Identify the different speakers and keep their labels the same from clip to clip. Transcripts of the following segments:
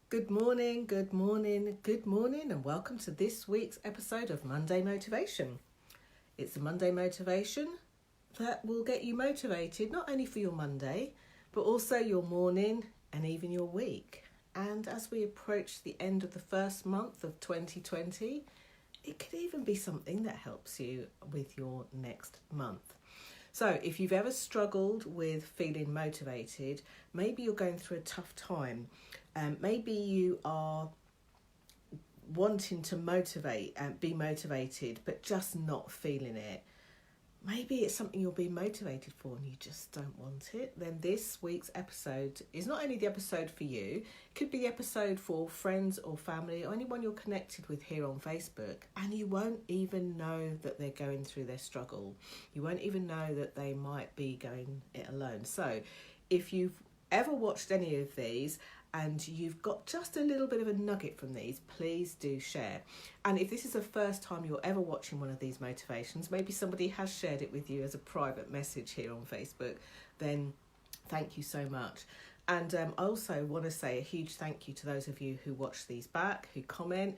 Speaker 1: Good morning, good morning, good morning, and welcome to this week's episode of Monday Motivation. It's a Monday motivation that will get you motivated not only for your Monday, but also your morning and even your week. And as we approach the end of the first month of 2020, it could even be something that helps you with your next month. So if you've ever struggled with feeling motivated, maybe you're going through a tough time. Maybe you are wanting to motivate and be motivated, but just not feeling it. Maybe it's something you're being motivated for and you just don't want it. Then this week's episode is not only the episode for you, it could be the episode for friends or family or anyone you're connected with here on Facebook, and you won't even know that they're going through their struggle. You won't even know that they might be going it alone. So if you've ever watched any of these and you've got just a little bit of a nugget from these, please do share. And if this is the first time you're ever watching one of these motivations, maybe somebody has shared it with you as a private message here on Facebook, then thank you so much. And I also want to say a huge thank you to those of you who watch these back, who comment,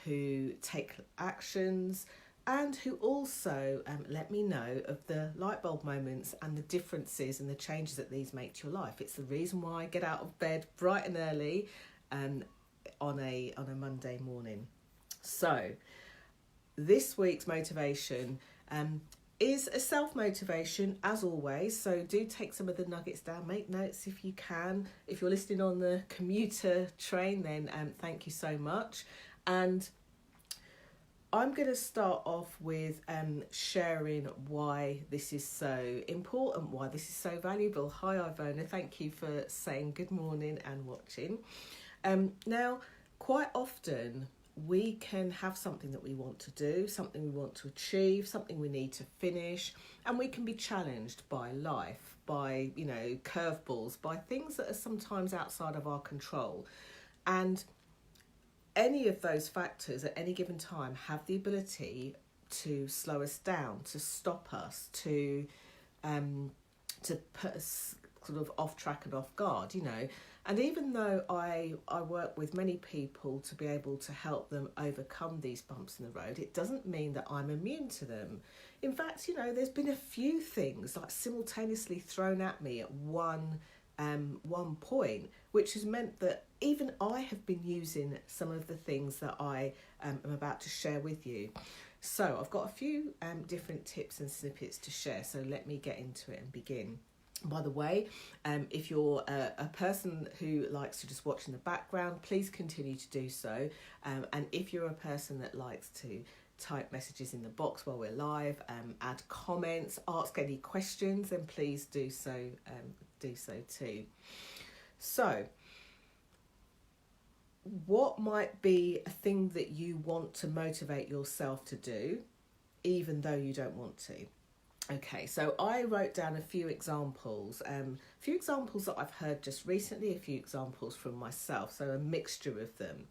Speaker 1: who take actions, and who also let me know of the light bulb moments and the differences and the changes that these make to your life. It's the reason why I get out of bed bright and early on a Monday morning. So this week's motivation is a self-motivation, as always. So do take some of the nuggets down, make notes if you can. If you're listening on the commuter train, then thank you so much. And I'm going to start off with sharing why this is so important, why this is so valuable. Hi, Ivona. Thank you for saying good morning and watching. Now, quite often we can have something that we want to do, something we want to achieve, something we need to finish, and we can be challenged by life, by, curveballs, by things that are sometimes outside of our control. And any of those factors at any given time have the ability to slow us down, to stop us, to put us sort of off track and off guard, And even though I work with many people to be able to help them overcome these bumps in the road, it doesn't mean that I'm immune to them. In fact, there's been a few things like simultaneously thrown at me at one point, which has meant that even I have been using some of the things that I am about to share with you. So I've got a few different tips and snippets to share, so let me get into it and begin. By the way, if you're a person who likes to just watch in the background, please continue to do so. And if you're a person that likes to type messages in the box while we're live, add comments, ask any questions, then please do so too. So, what might be a thing that you want to motivate yourself to do, even though you don't want to? Okay, so I wrote down a few examples that I've heard just recently, a few examples from myself, so a mixture of them.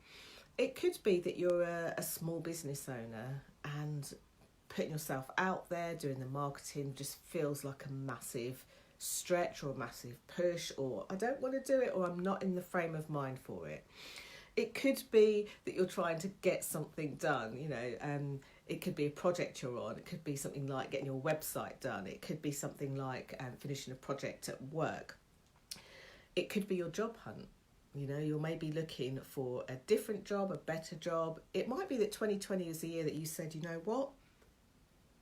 Speaker 1: It could be that you're a small business owner and putting yourself out there, doing the marketing just feels like a massive stretch or a massive push, or I don't want to do it, or I'm not in the frame of mind for it. It could be that you're trying to get something done, it could be a project you're on. It could be something like getting your website done. It could be something like finishing a project at work. It could be your job hunt. You're maybe looking for a different job, a better job. It might be that 2020 is the year that you said, you know what,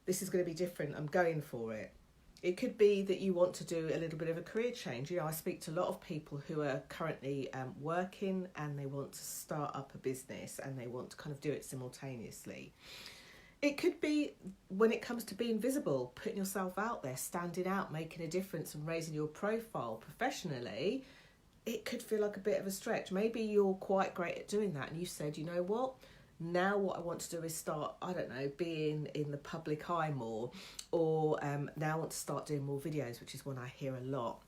Speaker 1: this is going to be different. I'm going for it. It could be that you want to do a little bit of a career change. I speak to a lot of people who are currently working and they want to start up a business and they want to kind of do it simultaneously. It could be when it comes to being visible, putting yourself out there, standing out, making a difference and raising your profile professionally. It could feel like a bit of a stretch. Maybe you're quite great at doing that and you said, you know what? Now what I want to do is start, being in the public eye more, or now I want to start doing more videos, which is one I hear a lot.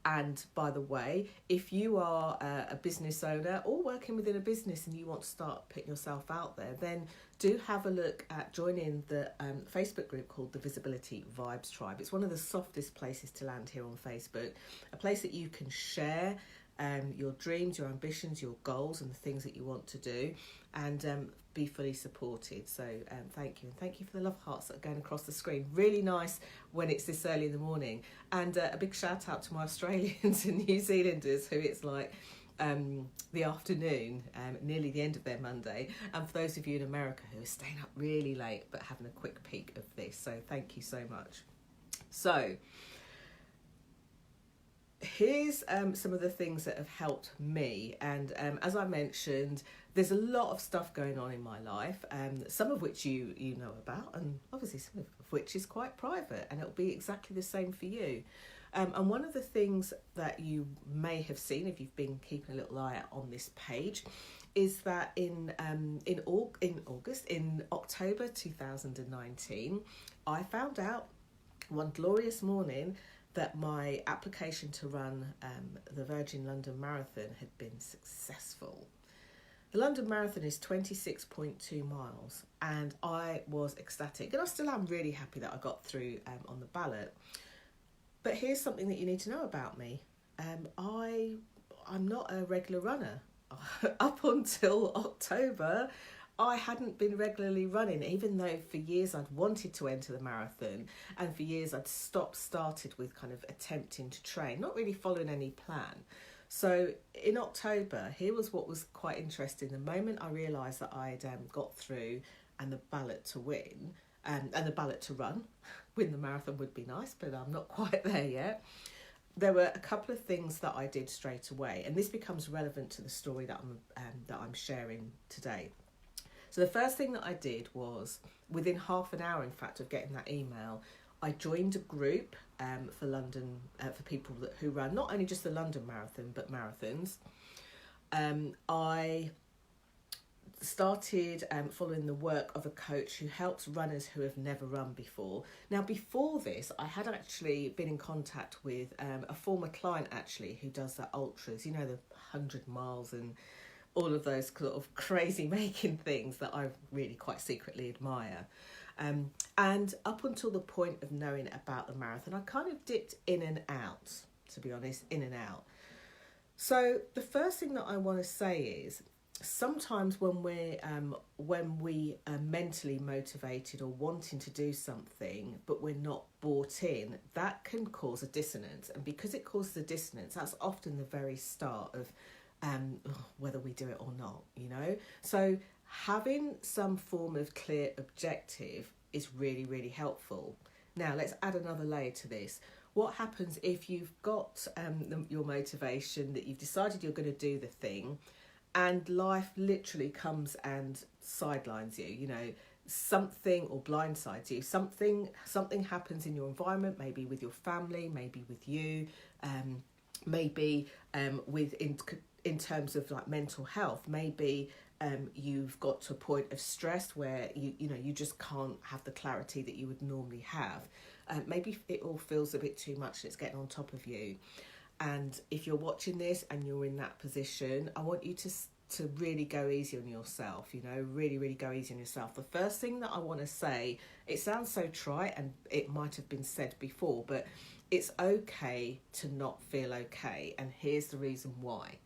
Speaker 1: And by the way, if you are a business owner or working within a business and you want to start putting yourself out there, then do have a look at joining the Facebook group called the Visibility Vibes Tribe. It's one of the softest places to land here on Facebook, a place that you can share your dreams, your ambitions, your goals, and the things that you want to do, and be fully supported. So thank you, and thank you for the love hearts that are going across the screen. Really nice when it's this early in the morning. And a big shout out to my Australians and New Zealanders, who it's like the afternoon, nearly the end of their Monday, and for those of you in America who are staying up really late but having a quick peek of this. So thank you so much. So here's some of the things that have helped me, and as I mentioned, there's a lot of stuff going on in my life, some of which you know about, and obviously some of which is quite private, and it'll be exactly the same for you. And one of the things that you may have seen if you've been keeping a little eye out on this page is that in October 2019, I found out one glorious morning that my application to run the Virgin London Marathon had been successful. The London Marathon is 26.2 miles, and I was ecstatic, and I still am really happy that I got through on the ballot. But here's something that you need to know about me. I'm not a regular runner. Up until October, I hadn't been regularly running, even though for years I'd wanted to enter the marathon, and for years I'd started with kind of attempting to train, not really following any plan. So in October, here was what was quite interesting. The moment I realised that I'd got through and the ballot to win, and the ballot to run, win the marathon would be nice, but I'm not quite there yet. There were a couple of things that I did straight away, and this becomes relevant to the story that I'm sharing today. So the first thing that I did was, within half an hour, in fact, of getting that email, I joined a group for London, for people who run not only just the London Marathon, but marathons. I started following the work of a coach who helps runners who have never run before. Now, before this, I had actually been in contact with a former client, actually, who does the ultras, you know, the 100 miles and all of those sort of crazy making things that I really quite secretly admire. And up until the point of knowing about the marathon, I kind of dipped in and out, to be honest, in and out. So the first thing that I want to say is, sometimes when we are mentally motivated or wanting to do something, but we're not bought in, that can cause a dissonance. And because it causes a dissonance, that's often the very start of whether we do it or not, you know. So having some form of clear objective is really, really helpful. Now, let's add another layer to this. What happens if you've got your motivation, that you've decided you're going to do the thing, and life literally comes and sidelines you, you know, something, or blindsides you, something happens in your environment, maybe with your family, maybe with you, maybe in terms of like mental health, maybe you've got to a point of stress where you just can't have the clarity that you would normally have. Maybe it all feels a bit too much and it's getting on top of you. And if you're watching this and you're in that position, I want you to really go easy on yourself, you know, really, really go easy on yourself. The first thing that I want to say, it sounds so trite and it might have been said before, but it's okay to not feel okay. And here's the reason why.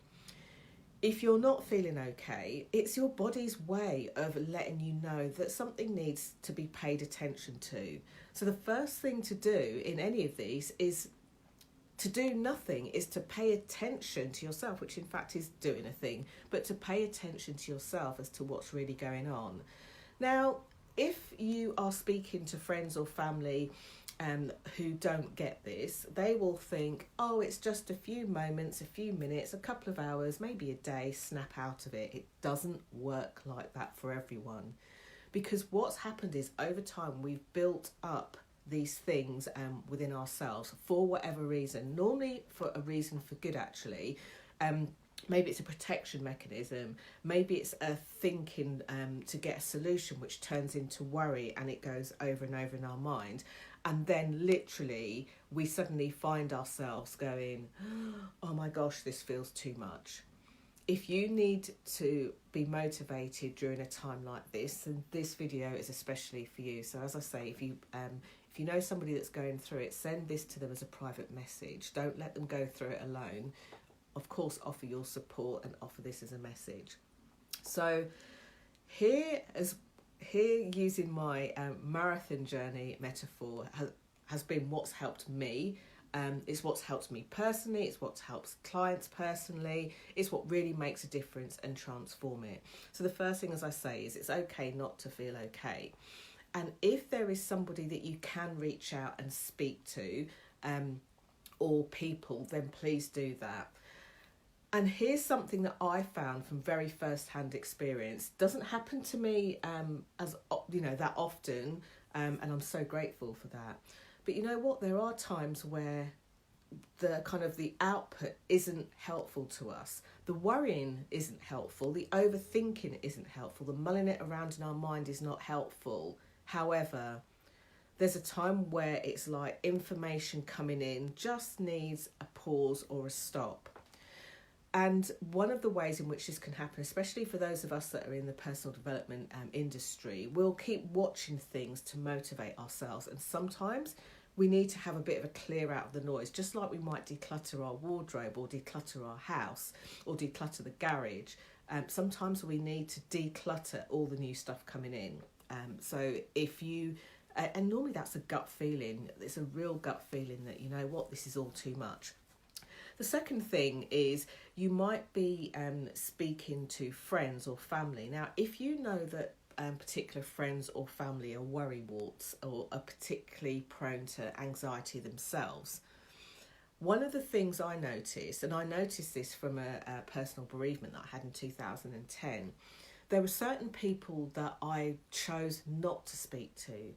Speaker 1: If you're not feeling okay, it's your body's way of letting you know that something needs to be paid attention to. So the first thing to do in any of these is to do nothing, is to pay attention to yourself, which in fact is doing a thing, but to pay attention to yourself as to what's really going on. Now, if you are speaking to friends or family who don't get this, they will think, oh, it's just a few moments, a few minutes, a couple of hours, maybe a day, snap out of it. It doesn't work like that for everyone. Because what's happened is, over time, we've built up these things within ourselves for whatever reason, normally for a reason for good, actually. Maybe it's a protection mechanism, maybe it's a thinking to get a solution, which turns into worry, and it goes over and over in our mind. And then literally we suddenly find ourselves going, oh my gosh, this feels too much. If you need to be motivated during a time like this, then this video is especially for you. So as I say, if you know somebody that's going through it, send this to them as a private message. Don't let them go through it alone. of course, offer your support and offer this as a message. So here using my marathon journey metaphor has been what's helped me. It's what's helped me personally, it's what helps clients personally, it's what really makes a difference and transform it. So the first thing, as I say, is it's okay not to feel okay. And if there is somebody that you can reach out and speak to, or people, then please do that. And here's something that I found from very first-hand experience. Doesn't happen to me as that often, and I'm so grateful for that. But you know what? There are times where the output isn't helpful to us. The worrying isn't helpful. The overthinking isn't helpful. The mulling it around in our mind is not helpful. However, there's a time where it's like information coming in just needs a pause or a stop. And one of the ways in which this can happen, especially for those of us that are in the personal development industry, we'll keep watching things to motivate ourselves. And sometimes we need to have a bit of a clear out of the noise, just like we might declutter our wardrobe or declutter our house or declutter the garage. Sometimes we need to declutter all the new stuff coming in. So if you, and normally that's a gut feeling, it's a real gut feeling that, you know what, this is all too much. The second thing is you might be speaking to friends or family. Now, if you know that particular friends or family are worrywarts or are particularly prone to anxiety themselves, one of the things I noticed, and I noticed this from a personal bereavement that I had in 2010, there were certain people that I chose not to speak to.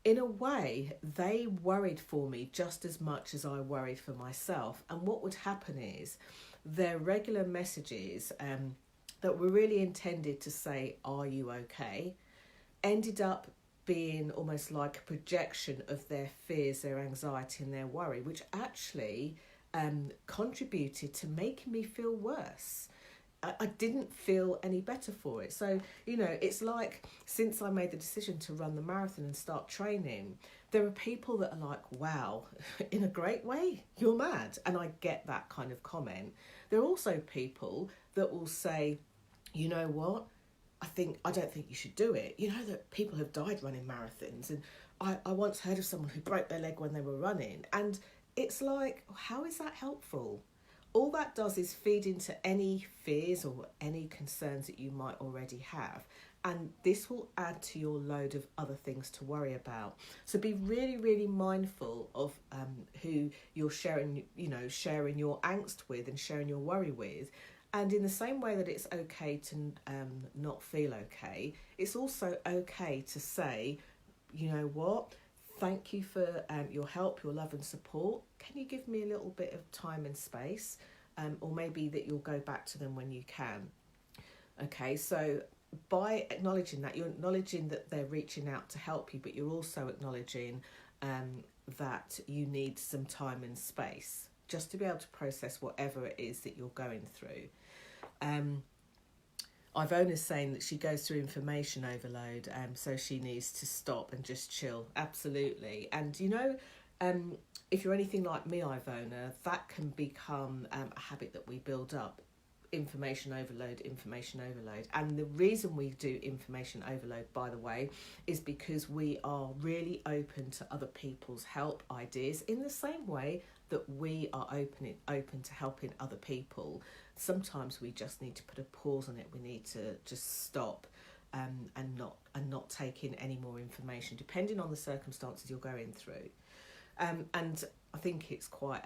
Speaker 1: In a way, they worried for me just as much as I worried for myself. And what would happen is their regular messages that were really intended to say, "Are you okay?" ended up being almost like a projection of their fears, their anxiety and their worry, which actually contributed to making me feel worse. I didn't feel any better for it. So, you know, it's like since I made the decision to run the marathon and start training, there are people that are like, wow, in a great way, you're mad. And I get that kind of comment. There are also people that will say, you know what, I don't think you should do it. You know that people have died running marathons. And I once heard of someone who broke their leg when they were running. And it's like, how is that helpful? All that does is feed into any fears or any concerns that you might already have. And this will add to your load of other things to worry about. So be really, really mindful of who you're sharing your angst with and sharing your worry with. And in the same way that it's okay to not feel okay, it's also okay to say, you know what, thank you for your help, your love and support. Can you give me a little bit of time and space? Or maybe that you'll go back to them when you can. Okay, so by acknowledging that, you're acknowledging that they're reaching out to help you, but you're also acknowledging that you need some time and space just to be able to process whatever it is that you're going through. Ivona's saying that she goes through information overload, so she needs to stop and just chill. Absolutely. And you know, if you're anything like me, Ivona, that can become a habit that we build up. Information overload. And the reason we do information overload, by the way, is because we are really open to other people's help, ideas, in the same way that we are open to helping other people. Sometimes we just need to put a pause on it. We need to just stop and not take in any more information, depending on the circumstances you're going through. And I think it's quite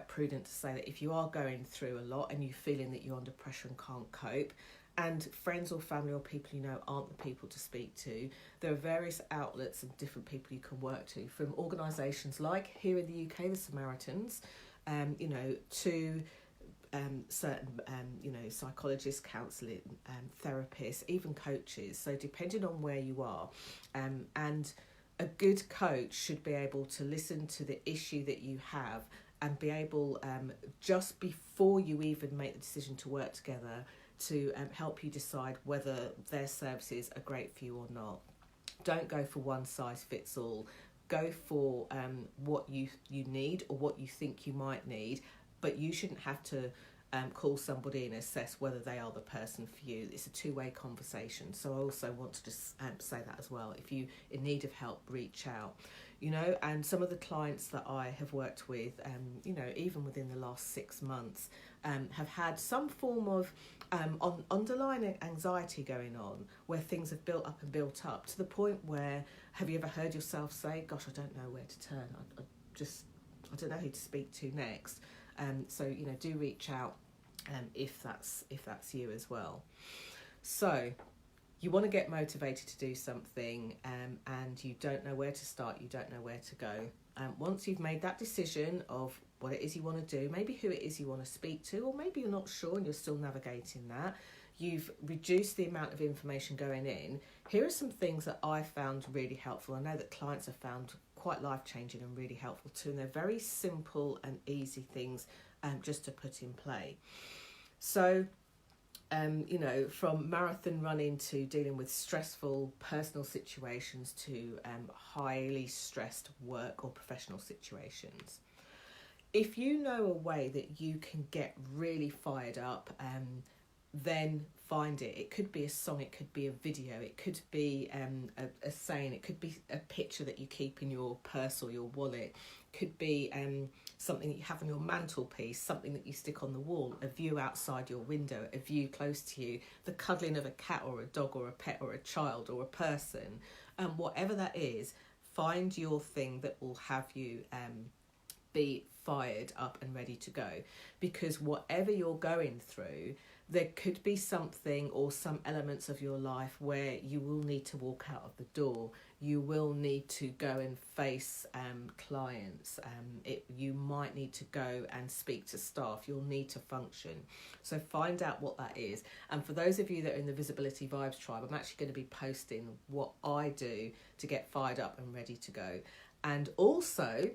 Speaker 1: prudent to say that if you are going through a lot and you're feeling that you're under pressure and can't cope, and friends or family or people you know aren't the people to speak to, there are various outlets and different people you can work to, from organisations like here in the UK, the Samaritans, to certain psychologists, counselling, therapists, even coaches. So depending on where you are, and a good coach should be able to listen to the issue that you have and be able, just before you even make the decision to work together, to help you decide whether their services are great for you or not. Don't go for one size fits all. Go for what you need or what you think you might need, but you shouldn't have to call somebody and assess whether they are the person for you. It's a two-way conversation. So I also want to just say that as well. If you're in need of help, reach out. You know, and some of the clients that I have worked with, you know, even within the last 6 months, have had some form of underlying anxiety going on, where things have built up to the point where, have you ever heard yourself say, gosh, I don't know where to turn. I don't know who to speak to next. So, you know, do reach out if that's you as well. So you want to get motivated to do something, and you don't know where to start, you don't know where to go. Once you've made that decision of what it is you want to do, maybe who it is you want to speak to, or maybe you're not sure and you're still navigating that, you've reduced the amount of information going in, here are some things that I found really helpful. I know that clients have found quite life-changing and really helpful too, and they're very simple and easy things just to put in play. So, you know, from marathon running to dealing with stressful personal situations to highly stressed work or professional situations. If you know a way that you can get really fired up, then find it. It could be a song, it could be a video, it could be a saying, it could be a picture that you keep in your purse or your wallet, it could be something that you have on your mantelpiece, something that you stick on the wall, a view outside your window, a view close to you, the cuddling of a cat or a dog or a pet or a child or a person, whatever that is, find your thing that will have you be fired up and ready to go. Because whatever you're going through, there could be something or some elements of your life where you will need to walk out of the door. You will need to go and face clients. You might need to go and speak to staff. You'll need to function. So find out what that is. And for those of you that are in the Visibility Vibes tribe, I'm actually going to be posting what I do to get fired up and ready to go. And also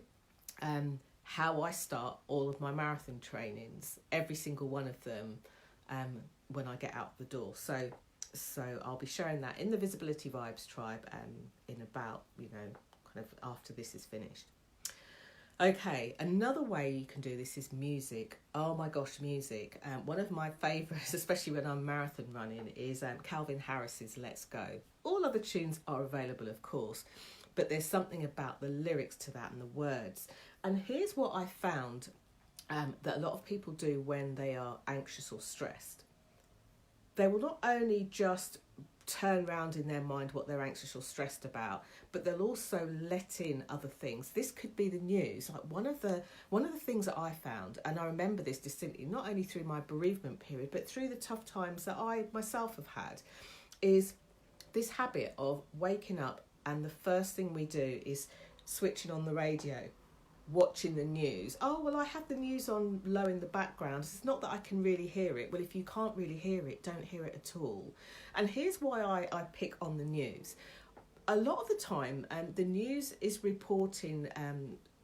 Speaker 1: how I start all of my marathon trainings, every single one of them, when I get out the door. So I'll be sharing that in the Visibility Vibes tribe in about, you know, kind of after this is finished. Okay, another way you can do this is music. Oh my gosh, music. One of my favourites, especially when I'm marathon running, is Calvin Harris's Let's Go. All other tunes are available, of course, but there's something about the lyrics to that and the words. And here's what I found that a lot of people do when they are anxious or stressed. They will not only just turn around in their mind what they're anxious or stressed about, but they'll also let in other things. This could be the news. Like one of the things that I found, and I remember this distinctly, not only through my bereavement period, but through the tough times that I myself have had, is this habit of waking up and the first thing we do is switching on the radio, watching the news. Oh, well, I have the news on low in the background. It's not that I can really hear it. Well, if you can't really hear it, don't hear it at all. And here's why I pick on the news. A lot of the time, the news is reporting,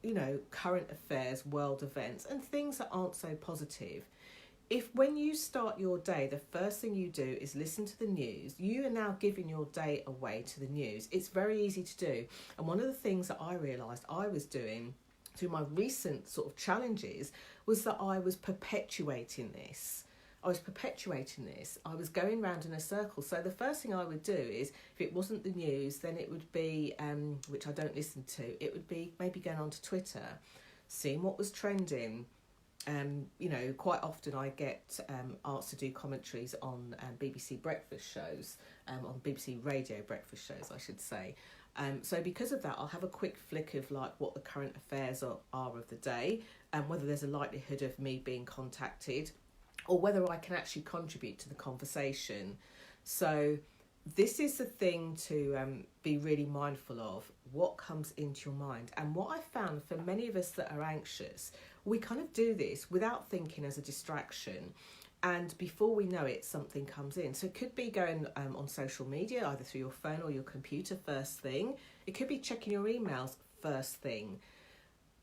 Speaker 1: you know, current affairs, world events, and things that aren't so positive. If when you start your day, the first thing you do is listen to the news, you are now giving your day away to the news. It's very easy to do. And one of the things that I realised I was doing through my recent sort of challenges was that I was perpetuating this. I was going round in a circle. So the first thing I would do is, if it wasn't the news, then it would be, which I don't listen to, it would be maybe going onto Twitter, seeing what was trending. You know, quite often I get asked to do commentaries on BBC breakfast shows, on BBC radio breakfast shows, I should say. So because of that, I'll have a quick flick of like what the current affairs are of the day, and whether there's a likelihood of me being contacted, or whether I can actually contribute to the conversation. So this is the thing to be really mindful of, what comes into your mind. And what I found for many of us that are anxious, we kind of do this without thinking, as a distraction. And before we know it, something comes in. So it could be going on social media, either through your phone or your computer first thing. It could be checking your emails first thing.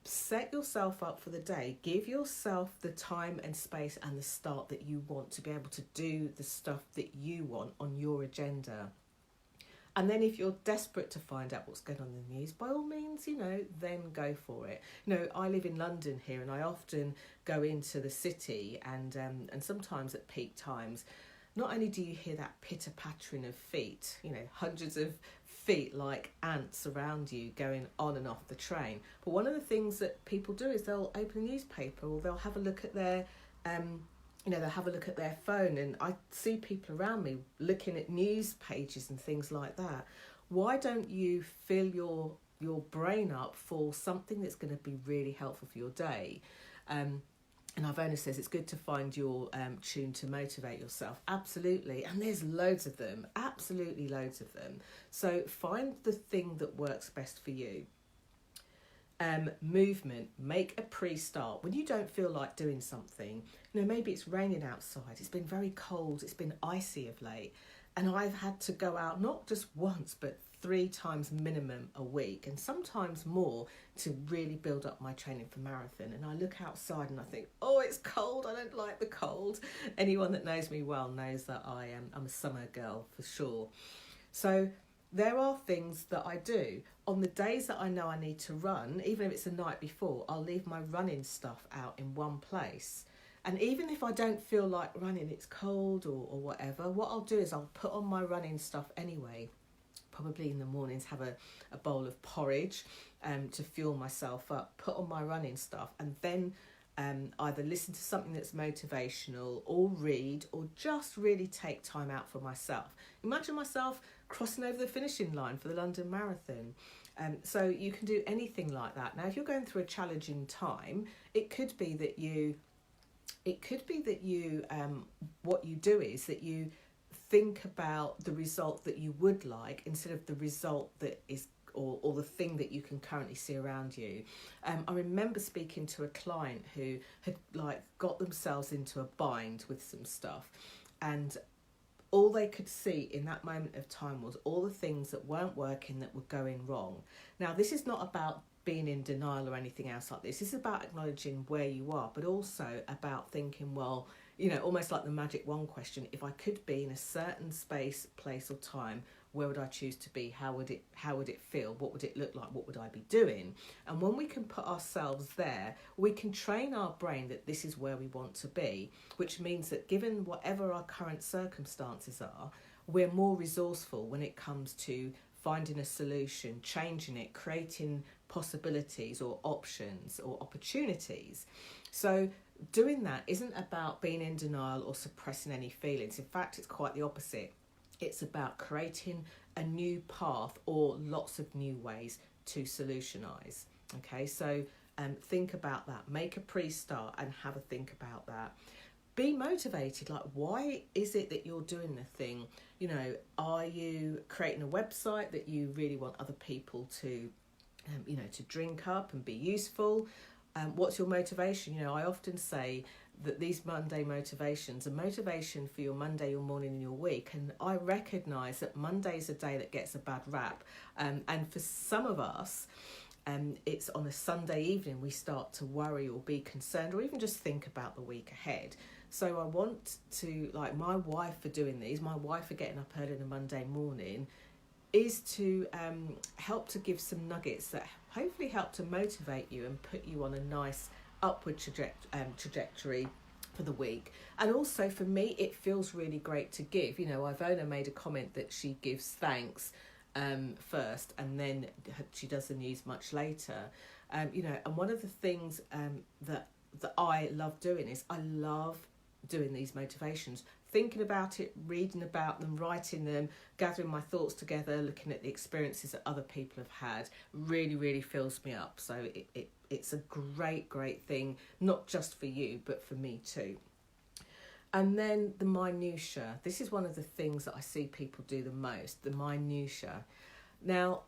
Speaker 1: Set yourself up for the day. Give yourself the time and space and the start that you want to be able to do the stuff that you want on your agenda. And then if you're desperate to find out what's going on in the news, by all means, then go for it. I live in London here, and I often go into the city, and sometimes at peak times, not only do you hear that pitter-pattering of feet, hundreds of feet like ants around you going on and off the train, but one of the things that people do is they'll open a newspaper, or they'll have a look at their they'll have a look at their phone, and I see people around me looking at news pages and things like that. Why don't you fill your brain up for something that's going to be really helpful for your day? And Ivona says it's good to find your tune to motivate yourself. Absolutely. And there's loads of them, absolutely loads of them. So find the thing that works best for you. Movement, make a pre-start. When you don't feel like doing something, maybe it's raining outside, it's been very cold, it's been icy of late, and I've had to go out not just once but 3 times minimum a week, and sometimes more, to really build up my training for marathon. And I look outside and I think, oh, it's cold, I don't like the cold. Anyone that knows me well knows that I'm a summer girl for sure. So there are things that I do. On the days that I know I need to run, even if it's the night before, I'll leave my running stuff out in one place. And even if I don't feel like running, it's cold or whatever, what I'll do is I'll put on my running stuff anyway. Probably in the mornings have a bowl of porridge to fuel myself up, put on my running stuff, and then either listen to something that's motivational, or read, or just really take time out for myself. Imagine myself crossing over the finishing line for the London Marathon. So you can do anything like that. Now, if you're going through a challenging time, it could be that you what you do is that you think about the result that you would like instead of the result that is or the thing that you can currently see around you. I remember speaking to a client who had got themselves into a bind with some stuff, and all they could see in that moment of time was all the things that weren't working, that were going wrong. Now, this is not about being in denial or anything else like this. This is about acknowledging where you are, but also about thinking, well, almost like the magic wand question, if I could be in a certain space, place or time, where would I choose to be? How would it feel? What would it look like? What would I be doing? And when we can put ourselves there, we can train our brain that this is where we want to be, which means that given whatever our current circumstances are, we're more resourceful when it comes to finding a solution, changing it, creating possibilities or options or opportunities. So doing that isn't about being in denial or suppressing any feelings. In fact, it's quite the opposite. It's about creating a new path or lots of new ways to solutionize. Okay, so think about that. Make a pre-start and have a think about that. Be motivated. Like, why is it that you're doing the thing? Are you creating a website that you really want other people to, to drink up and be useful? What's your motivation? I often say that these Monday motivations are motivation for your Monday, your morning and your week. And I recognise that Monday is a day that gets a bad rap. And for some of us, it's on a Sunday evening we start to worry or be concerned or even just think about the week ahead. So I want to, like my wife for doing these, my wife for getting up early on a Monday morning, is to help to give some nuggets that hopefully help to motivate you and put you on a nice upward trajectory for the week. And also for me, it feels really great to give. Ivona made a comment that she gives thanks first, and then she does the news much later. And one of the things that I love doing is I love doing these motivations, thinking about it, reading about them, writing them, gathering my thoughts together, looking at the experiences that other people have had, really, really fills me up. So it's a great thing, not just for you, but for me too. And then the minutiae. This is one of the things that I see people do the most, the minutiae. Now,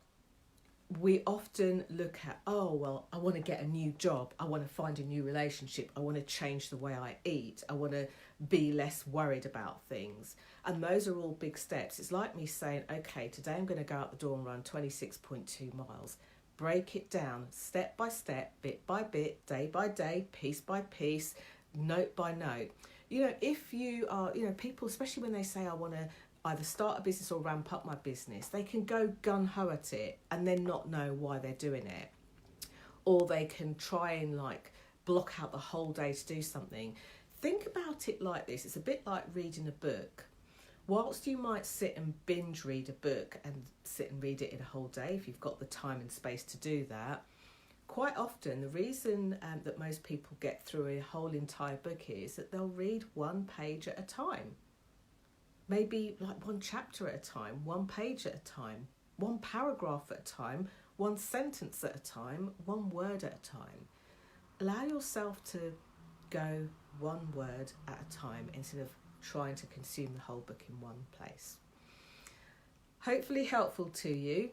Speaker 1: we often look at, I want to get a new job. I want to find a new relationship. I want to change the way I eat. I want to be less worried about things. And those are all big steps. It's like me saying, okay, today I'm going to go out the door and run 26.2 miles. Break it down step by step, bit by bit, day by day, piece by piece, note by note. If you are, people, especially when they say, I want to either start a business or ramp up my business, they can go gung-ho at it and then not know why they're doing it. Or they can try and like block out the whole day to do something. Think about it like this. It's a bit like reading a book. Whilst you might sit and binge read a book and sit and read it in a whole day, if you've got the time and space to do that, quite often the reason that most people get through a whole entire book is that they'll read one page at a time. Maybe like one chapter at a time, one page at a time, one paragraph at a time, one sentence at a time, one word at a time. Allow yourself to go one word at a time instead of trying to consume the whole book in one place. Hopefully helpful to you.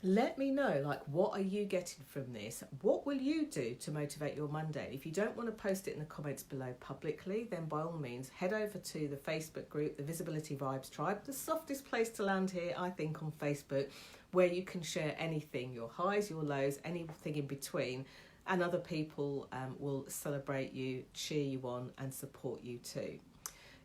Speaker 1: Let me know, like, what are you getting from this? What will you do to motivate your Monday? If you don't want to post it in the comments below publicly, then by all means, head over to the Facebook group, the Visibility Vibes Tribe, the softest place to land here, I think, on Facebook, where you can share anything, your highs, your lows, anything in between, and other people will celebrate you, cheer you on, and support you too.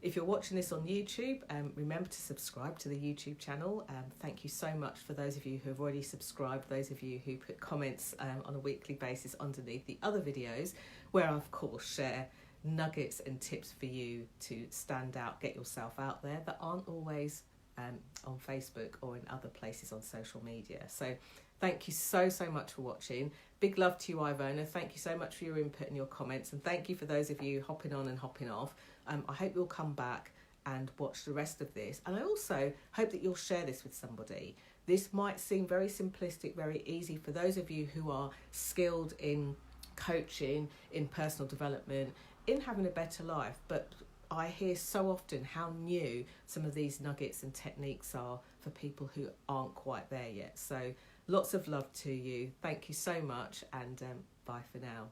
Speaker 1: If you're watching this on YouTube, remember to subscribe to the YouTube channel. Thank you so much for those of you who have already subscribed, those of you who put comments on a weekly basis underneath the other videos, where I, of course, share nuggets and tips for you to stand out, get yourself out there, that aren't always on Facebook or in other places on social media. So thank you so much for watching. Big love to you, Ivona. Thank you so much for your input and your comments. And thank you for those of you hopping on and hopping off. I hope you'll come back and watch the rest of this. And I also hope that you'll share this with somebody. This might seem very simplistic, very easy for those of you who are skilled in coaching, in personal development, in having a better life. But I hear so often how new some of these nuggets and techniques are for people who aren't quite there yet. So lots of love to you. Thank you so much, and bye for now.